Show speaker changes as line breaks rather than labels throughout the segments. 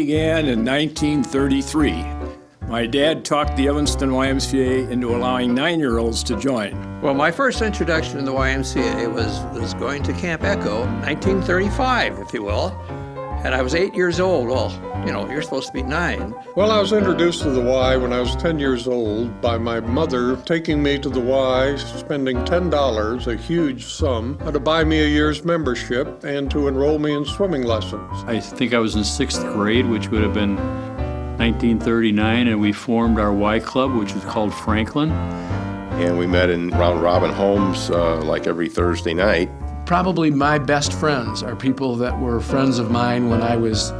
began in 1933. My dad talked the Evanston YMCA into allowing 9-year-olds to join.
Well, my first introduction to the YMCA was going to Camp Echo, 1935, if you will. And I was 8 years old. Well, you know, you're supposed to be 9.
Well, I was introduced to the Y when I was 10 years old by my mother taking me to the Y, spending $10, a huge sum, to buy me a year's membership and to enroll me in swimming lessons.
I think I was in 6th grade, which would have been 1939, and we formed our Y Club, which is called Franklin.
And we met in round robin homes like every Thursday night.
Probably my best friends are people that were friends of mine when I was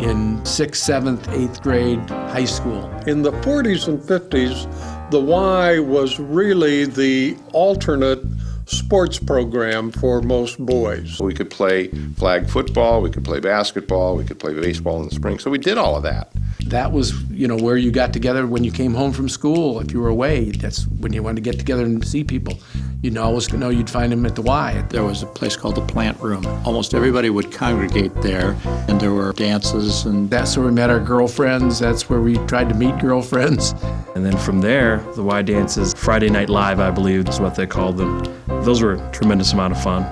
in 6th, 7th, 8th grade high school.
In the 40s and 50s, the Y was really the alternate sports program for most boys.
We could play flag football, we could play basketball, we could play baseball in the spring, so we did all of that.
That was, you know, where you got together when you came home from school. If you were away, that's when you wanted to get together and see people. You'd always know you'd find them at the Y.
There was a place called the Plant Room. Almost everybody would congregate there, and there were dances. And
that's where we met our girlfriends. That's where we tried to meet girlfriends.
And then from there, the Y dances, Friday Night Live, I believe is what they called them. Those were a tremendous amount of fun.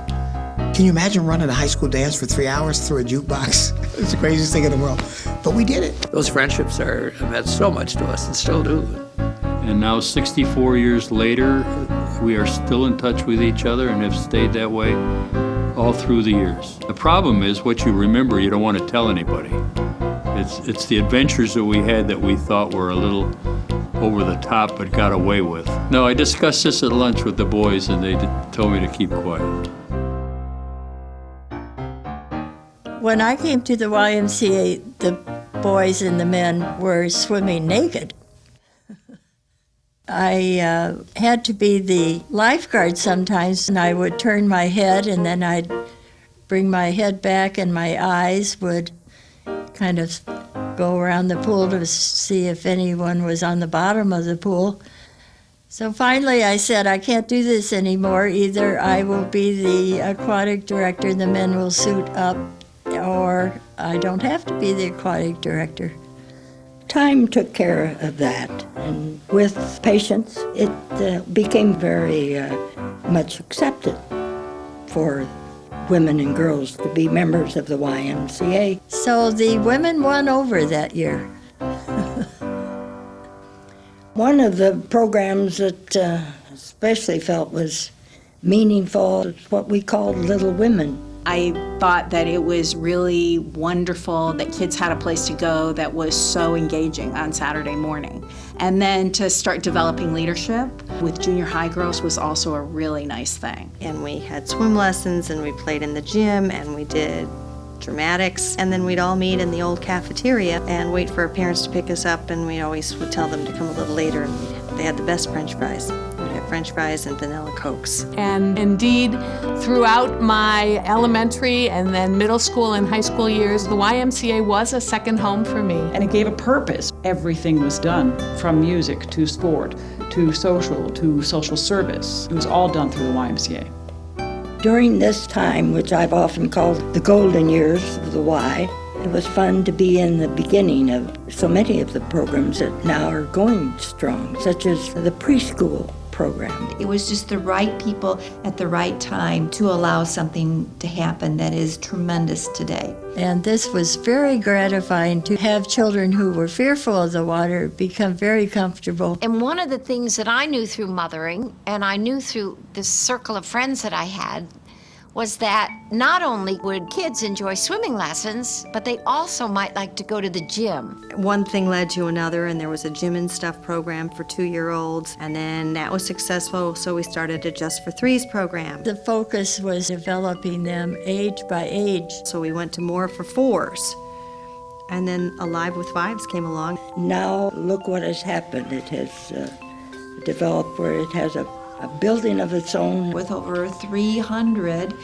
Can you imagine running a high school dance for 3 hours through a jukebox? It's the craziest thing in the world. But we did it.
Those friendships have meant so much to us and still do.
And now, 64 years later, we are still in touch with each other and have stayed that way all through the years. The problem is what you remember, you don't want to tell anybody. It's the adventures that we had that we thought were a little over the top but got away with. No, I discussed this at lunch with the boys and they told me to keep quiet.
When I came to the YMCA, the boys and the men were swimming naked. I had to be the lifeguard sometimes, and I would turn my head, and then I'd bring my head back, and my eyes would kind of go around the pool to see if anyone was on the bottom of the pool. So finally I said, I can't do this anymore. Either I will be the aquatic director, and the men will suit up, or I don't have to be the aquatic director.
Time took care of that, and with patience, it became very much accepted for women and girls to be members of the YMCA.
So the women won over that year.
One of the programs that especially felt was meaningful is what we called Little Women.
I thought that it was really wonderful that kids had a place to go that was so engaging on Saturday morning. And then to start developing leadership with junior high girls was also a really nice thing.
And we had swim lessons, and we played in the gym, and we did dramatics, and then we'd all meet in the old cafeteria and wait for our parents to pick us up, and we always would tell them to come a little later, and they had the best French fries. We'd have French fries and vanilla Cokes.
And indeed, throughout my elementary and then middle school and high school years, the YMCA was a second home for me.
And it gave a purpose. Everything was done, from music to sport to social service. It was all done through the YMCA.
During this time, which I've often called the golden years of the Y, it was fun to be in the beginning of so many of the programs that now are going strong, such as the preschool program.
It was just the right people at the right time to allow something to happen that is tremendous today.
And this was very gratifying to have children who were fearful of the water become very comfortable.
And one of the things that I knew through mothering, and I knew through this circle of friends that I had, was that not only would kids enjoy swimming lessons, but they also might like to go to the gym.
One thing led to another, and there was a gym and stuff program for 2-year-olds, and then that was successful, so we started a Just for Threes program.
The focus was developing them age by age.
So we went to more for 4s. And then Alive with 5s came along.
Now look what has happened. It has developed where it has a building of its own.
With over 300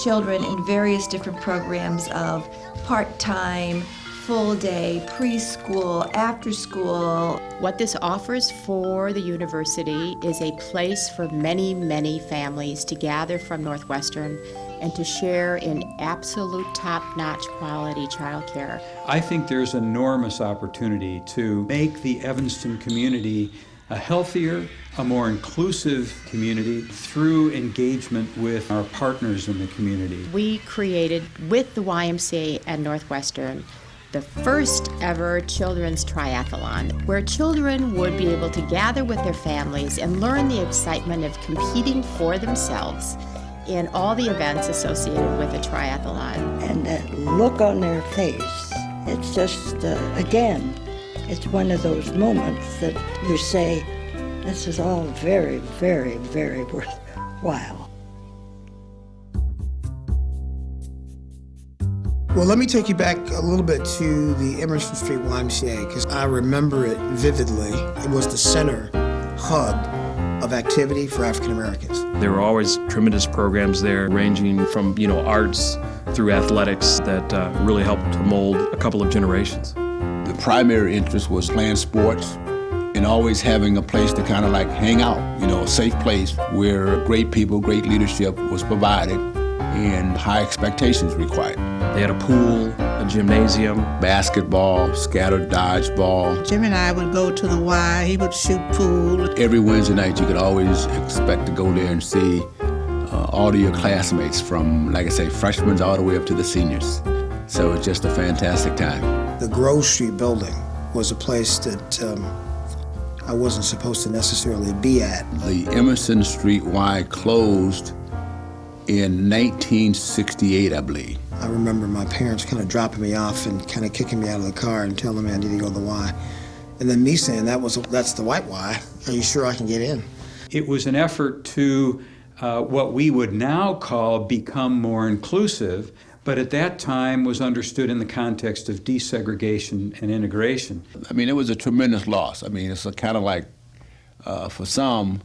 children in various different programs of part-time, full-day, preschool, after-school.
What this offers for the university is a place for many, many families to gather from Northwestern and to share in absolute top-notch quality childcare.
I think there's enormous opportunity to make the Evanston community a healthier, a more inclusive community through engagement with our partners in the community.
We created, with the YMCA and Northwestern, the first ever children's triathlon, where children would be able to gather with their families and learn the excitement of competing for themselves in all the events associated with a triathlon.
And that look on their face, it's just, again, it's one of those moments that you say, this is all very, very, very worthwhile.
Well, let me take you back a little bit to the Emerson Street YMCA, because I remember it vividly. It was the center hub of activity for African Americans.
There were always tremendous programs there, ranging from, arts through athletics that really helped to mold a couple of generations.
The primary interest was playing sports and always having a place to kind of like hang out, a safe place where great people, great leadership was provided and high expectations required.
They had a pool, a gymnasium,
basketball, scattered dodgeball.
Jim and I would go to the Y, he would shoot pool.
Every Wednesday night you could always expect to go there and see all of your classmates from, like I say, freshmen all the way up to the seniors. So it's just a fantastic time.
The Grove Street building was a place that I wasn't supposed to necessarily be at.
The Emerson Street Y closed in 1968, I believe.
I remember my parents kind of dropping me off and kind of kicking me out of the car and telling me I need to go to the Y. And then me saying, that's the white Y. Are you sure I can get in?
It was an effort to what we would now call become more inclusive, but at that time was understood in the context of desegregation and integration.
I mean, it was a tremendous loss. I mean, it's kind of like, for some,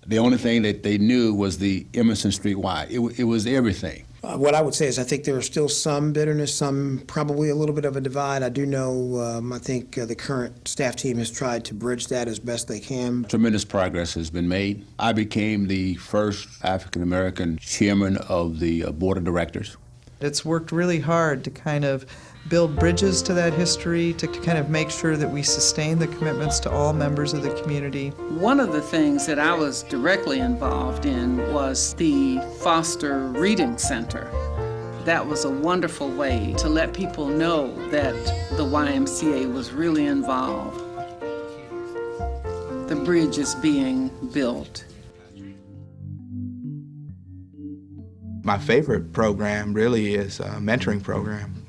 the only thing that they knew was the Emerson Street Y. It was everything.
What I would say is I think there is still some bitterness, some probably a little bit of a divide. I do know, I think the current staff team has tried to bridge that as best they can.
Tremendous progress has been made. I became the first African-American chairman of the board of directors.
It's worked really hard to kind of build bridges to that history, to kind of make sure that we sustain the commitments to all members of the community.
One of the things that I was directly involved in was the Foster Reading Center. That was a wonderful way to let people know that the YMCA was really involved. The bridge is being built.
My favorite program really is a mentoring program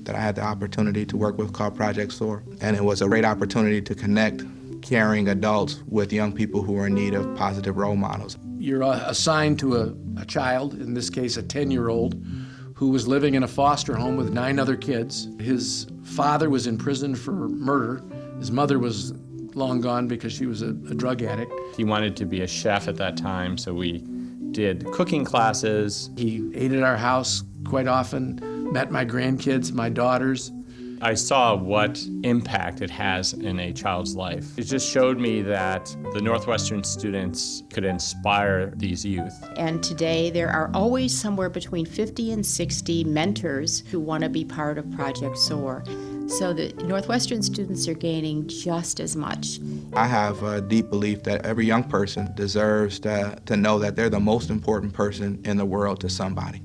that I had the opportunity to work with called Project SOAR. And it was a great opportunity to connect caring adults with young people who are in need of positive role models.
You're assigned to a child, in this case a 10-year-old, who was living in a foster home with 9 other kids. His father was in prison for murder. His mother was long gone because she was a drug addict.
He wanted to be a chef at that time, so we did cooking classes.
He ate at our house quite often, met my grandkids, my daughters.
I saw what impact it has in a child's life. It just showed me that the Northwestern students could inspire these youth.
And today there are always somewhere between 50 and 60 mentors who want to be part of Project SOAR. So the Northwestern students are gaining just as much.
I have a deep belief that every young person deserves to know that they're the most important person in the world to somebody.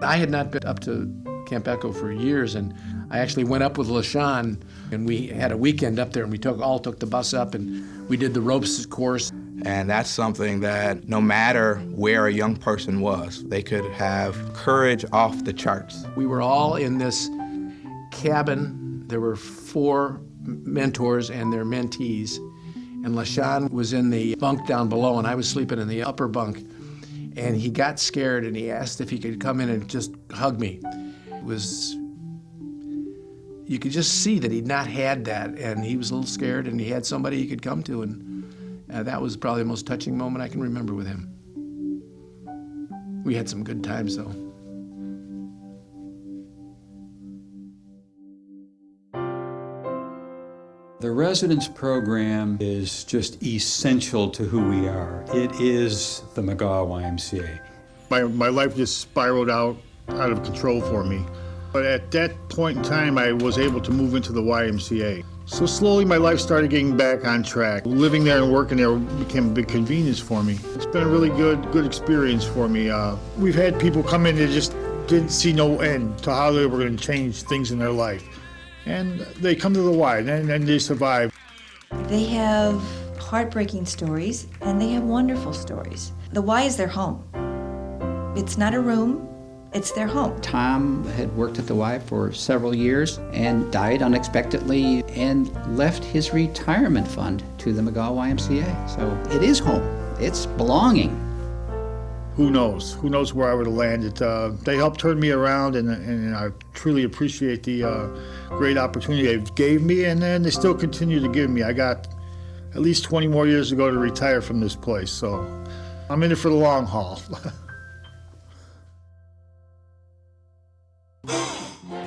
I had not been up to Camp Echo for years, and I actually went up with LaShawn, and we had a weekend up there, and we all took the bus up, and we did the ropes course.
And that's something that no matter where a young person was, they could have courage off the charts.
We were all in this cabin. There were 4 mentors and their mentees, and LaShawn was in the bunk down below, and I was sleeping in the upper bunk. And he got scared, and he asked if he could come in and just hug me. It was, you could just see that he'd not had that, and he was a little scared, and he had somebody he could come to, and that was probably the most touching moment I can remember with him. We had some good times, though.
The residence program is just essential to who we are. It is the McGaw YMCA.
My life just spiraled out of control for me. But at that point in time, I was able to move into the YMCA. So slowly my life started getting back on track. Living there and working there became a big convenience for me. It's been a really good experience for me. We've had people come in that just didn't see no end to how they were going to change things in their life. And they come to the Y and they survive.
They have heartbreaking stories and they have wonderful stories. The Y is their home. It's not a room, it's their home.
Tom had worked at the Y for several years and died unexpectedly and left his retirement fund to the McGaw YMCA. So it is home. It's belonging.
Who knows? Who knows where I would have landed? They helped turn me around, and I truly appreciate the great opportunity they gave me, and then they still continue to give me. I got at least 20 more years to go to retire from this place, so I'm in it for the long haul.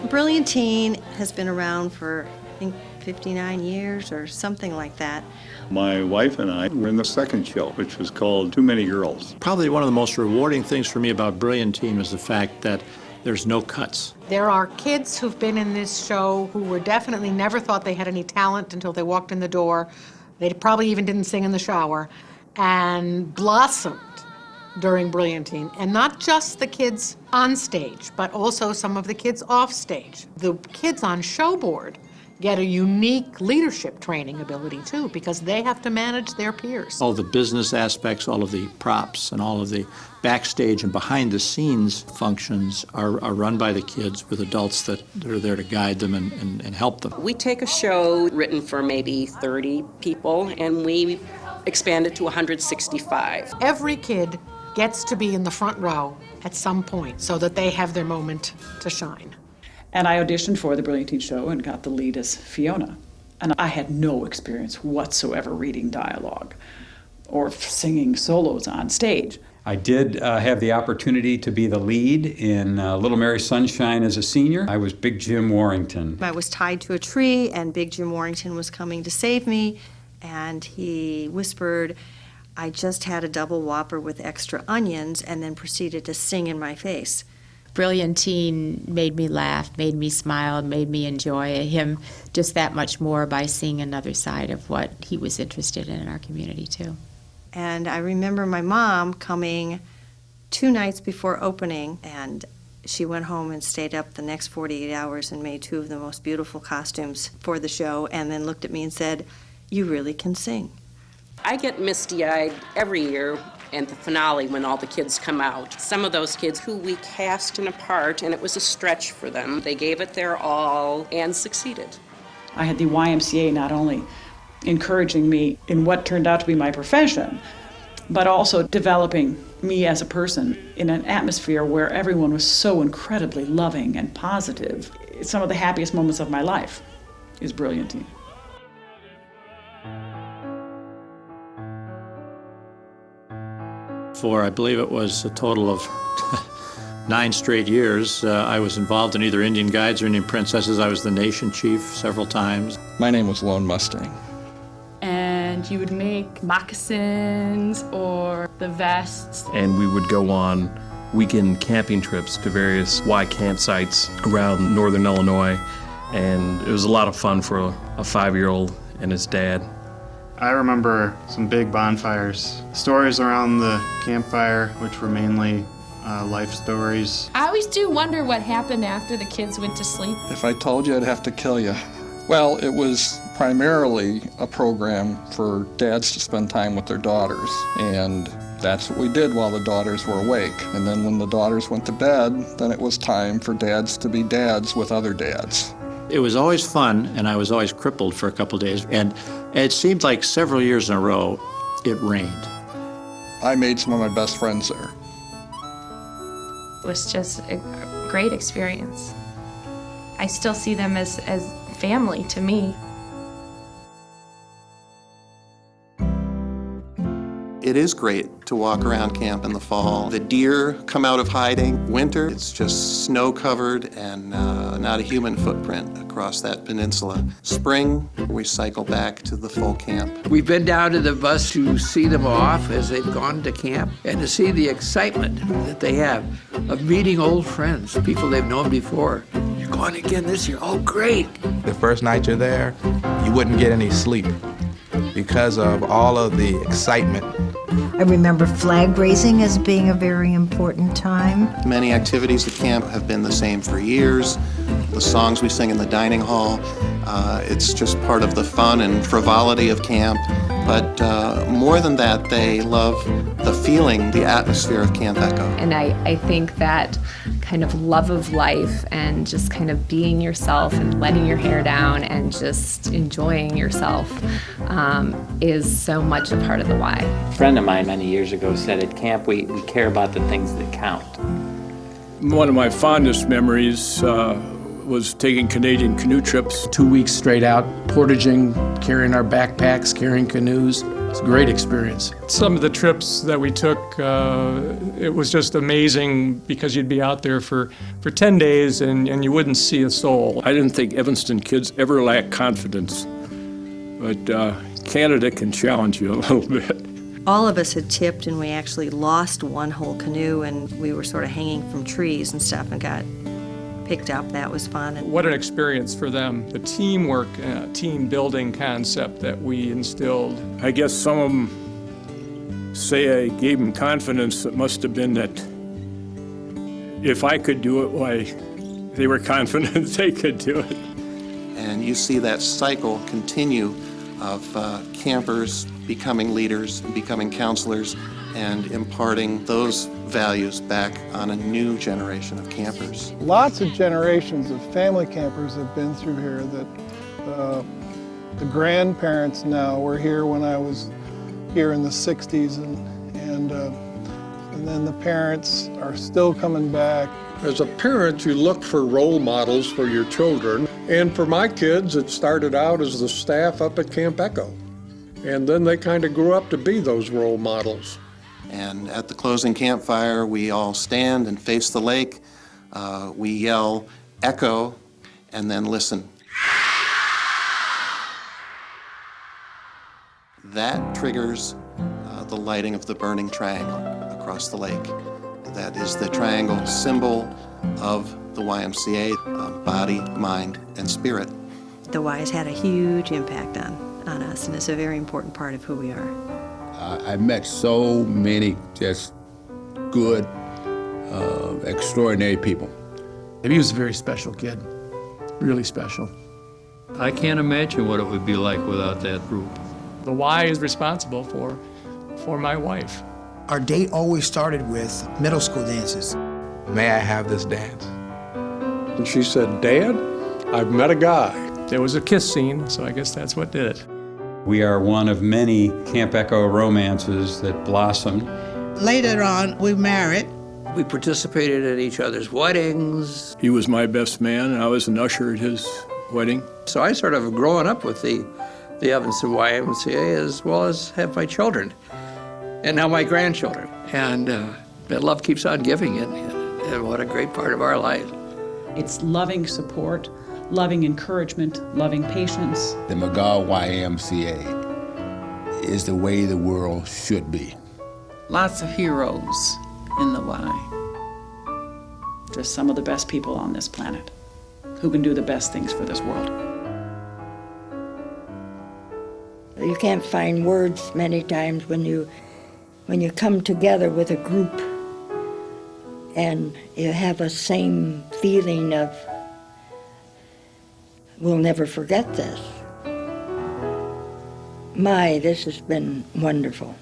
Brilliant Teen has been around for, I think, 59 years or something like that.
My wife and I were in the second show, which was called Too Many Girls.
Probably one of the most rewarding things for me about Brilliant Teen was the fact that there's no cuts.
There are kids who've been in this show who were definitely never thought they had any talent until they walked in the door. They probably even didn't sing in the shower, and blossomed during Brilliant Teen. And not just the kids on stage, but also some of the kids off stage. The kids on Showboard get a unique leadership training ability too, because they have to manage their peers.
All the business aspects, all of the props, and all of the backstage and behind the scenes functions are run by the kids with adults that are there to guide them and help them.
We take a show written for maybe 30 people and we expand it to 165.
Every kid gets to be in the front row at some point so that they have their moment to shine.
And I auditioned for the Brilliant Teen show and got the lead as Fiona. And I had no experience whatsoever reading dialogue or singing solos on stage.
I did have the opportunity to be the lead in Little Mary Sunshine as a senior. I was Big Jim Warrington.
I was tied to a tree and Big Jim Warrington was coming to save me, and he whispered, "I just had a double Whopper with extra onions," and then proceeded to sing in my face.
Brilliant Teen made me laugh, made me smile, made me enjoy him just that much more by seeing another side of what he was interested in our community too.
And I remember my mom coming 2 nights before opening, and she went home and stayed up the next 48 hours and made 2 of the most beautiful costumes for the show, and then looked at me and said, "You really can sing."
I get misty-eyed every year at the finale when all the kids come out. Some of those kids who we cast in a part, and it was a stretch for them, they gave it their all and succeeded.
I had the YMCA not only encouraging me in what turned out to be my profession, but also developing me as a person in an atmosphere where everyone was so incredibly loving and positive. Some of the happiest moments of my life is Brilliant Teen.
For I believe it was a total of 9 straight years, I was involved in either Indian Guides or Indian Princesses. I was the nation chief several times.
My name was Lone Mustang.
And you would make moccasins or the vests.
And we would go on weekend camping trips to various Y campsites around northern Illinois. And it was a lot of fun for a 5-year-old and his dad.
I remember some big bonfires, stories around the campfire, which were mainly life stories.
I always do wonder what happened after the kids went to sleep.
If I told you, I'd have to kill you. Well, it was primarily a program for dads to spend time with their daughters, and that's what we did while the daughters were awake. And then when the daughters went to bed, then it was time for dads to be dads with other dads.
It was always fun, and I was always crippled for a couple days, and it seemed like several years in a row it rained.
I made some of my best friends there.
It was just a great experience. I still see them as family to me.
It is great to walk around camp in the fall. The deer come out of hiding. Winter, it's just snow-covered and not a human footprint across that peninsula. Spring, we cycle back to the full camp.
We've been down to the bus to see them off as they've gone to camp and to see the excitement that they have of meeting old friends, people they've known before. You're going again this year. Oh, great.
The first night you're there, you wouldn't get any sleep because of all of the excitement.
I remember flag raising as being a very important time.
Many activities at camp have been the same for years. The songs we sing in the dining hall, it's just part of the fun and frivolity of camp. But more than that, they love the feeling, the atmosphere of Camp Echo.
And I think that kind of love of life and just kind of being yourself and letting your hair down and just enjoying yourself is so much a part of the Y.
A friend of mine many years ago said at camp we care about the things that count.
One of my fondest memories was taking Canadian canoe trips.
2 weeks straight out, portaging, carrying our backpacks, carrying canoes. It's a great experience.
Some of the trips that we took, it was just amazing because you'd be out there for 10 days and you wouldn't see a soul. I didn't think Evanston kids ever lacked confidence, but Canada can challenge you a little bit.
All of us had tipped and we actually lost one whole canoe and we were sort of hanging from trees and stuff and got picked up. That was fun.
What an experience for them. The teamwork, team building concept that we instilled. I guess some of them say I gave them confidence. It must have been that if I could do it, why, they were confident they could do it.
And you see that cycle continue of campers becoming leaders, becoming counselors, and imparting those values back on a new generation of campers.
Lots of generations of family campers have been through here. That the grandparents now were here when I was here in the 60s, and then the parents are still coming back.
As a parent, you look for role models for your children. And for my kids, it started out as the staff up at Camp Echo. And then they kind of grew up to be those role models.
And at the closing campfire, we all stand and face the lake. We yell, "Echo," and then listen. That triggers the lighting of the burning triangle across the lake. That is the triangle symbol of the YMCA, body, mind, and spirit.
The Y has had a huge impact on us, and it's a very important part of who we are.
I met so many just good, extraordinary people.
He was a very special kid, really special.
I can't imagine what it would be like without that group.
The Y is responsible for my wife.
Our date always started with middle school dances.
May I have this dance?
And she said, "Dad, I've met a guy." There was a kiss scene, so I guess that's what did it.
We are one of many Camp Echo romances that blossomed.
Later on, we married.
We participated in each other's weddings.
He was my best man, and I was an usher at his wedding.
So I sort of grown up with the Evanston YMCA as well as have my children, and now my grandchildren. And that love keeps on giving, and what a great part of our life.
It's loving support, loving encouragement, loving patience.
The McGaw YMCA is the way the world should be.
Lots of heroes in the Y.
They're some of the best people on this planet who can do the best things for this world.
You can't find words many times when you come together with a group and you have a same feeling of, we'll never forget this. My, this has been wonderful.